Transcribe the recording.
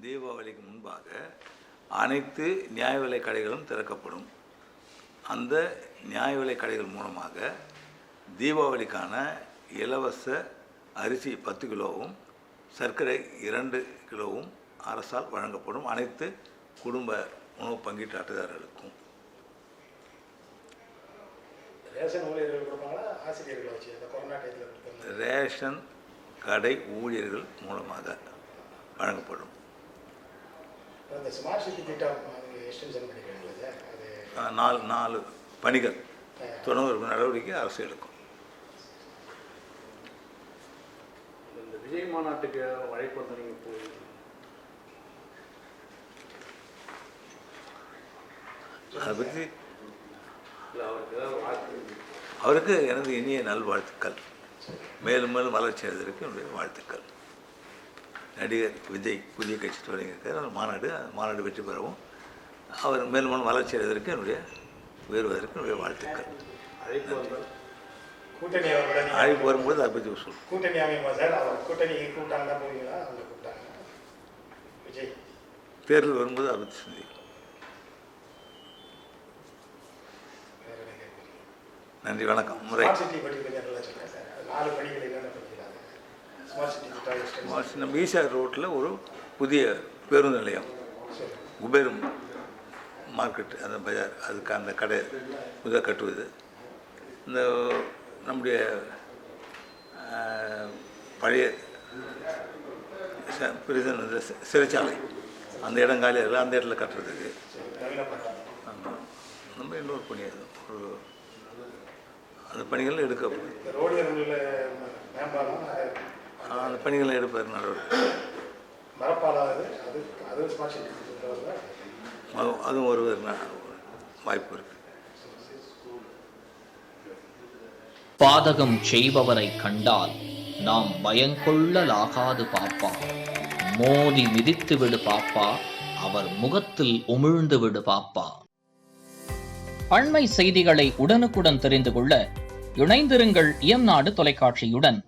தீபாவளிக்கு முன்பாக அனைத்து நியாய விலை கடைகளும் திறக்கப்படும். அந்த நியாய விலை கடைகள் மூலமாக தீபாவளிக்கான இலவச அரிசி 10 கிலோவும் சர்க்கரை 2 கிலோவும் அரசால் வழங்கப்படும் அனைத்து குடும்ப உணவு பங்கீட்டு அட்டைதாரர்களுக்கும். ரேஷன் கடை ஊழியர்கள் மூலமாக வழங்கப்படும். 4 பணிகள் தொடர்பு நடவடிக்கை அரசு எடுக்கும். இந்த விஜய் மாநாட்டுக்கு அழைப்பு வந்து நீங்கள் போய் அதை பற்றி அவருக்கு எனது இனிய நல்வாழ்த்துக்கள். மேலும் மேலும் வளர்ச்சி அடைவதற்கு என்னுடைய வாழ்த்துக்கள். நடிகர் விஜய் புதிய கட்சி தொடங்கியிருக்கார். மாநாடு வெற்றி பெறவும் அவர் மேலும் மேலும் வளர்ச்சி அடைவதற்கு என்னுடைய உயர்வதற்கு என்னுடைய வாழ்த்துக்கள். அழைப்பு வரும்போது அதை பற்றி சொல்லுவோம். தேர்தல் வரும்போது அதை பற்றி சிந்திக்கும். நன்றி, வணக்கம். நம்ம ஈசிஆர் ரோட்டில் ஒரு புதிய பேருந்து நிலையம், குபேரம் மார்க்கெட், அந்த பஜார், அதுக்கு அந்த கடை புதிதாக கட்டுவது. இந்த நம்முடைய பழைய பிரிசன் சிறைச்சாலை அந்த இடம் காலியாக அந்த இடத்துல கட்டுறதுக்கு ஆமாம் நம்ம இன்னொரு பணி ஒரு அந்த பணிகள் எடுக்கப்படும். அந்த பணிகளை எடுப்பது நடவடிக்கை அதுவும் வருவதற்கு வாய்ப்பு இருக்கு. பாதகம் செய்பவரை கண்டால் நாம் பயங்கொள்ளலாகாது பாப்பா, மோதி மிதித்து விடு பாப்பா, அவர் முகத்தில் உமிழ்ந்து விடு பாப்பா. அண்மை செய்திகளை உடனுக்குடன் தெரிந்து கொள்ள இணைந்திருங்கள் இயம்நாடு தொலைக்காட்சியுடன்.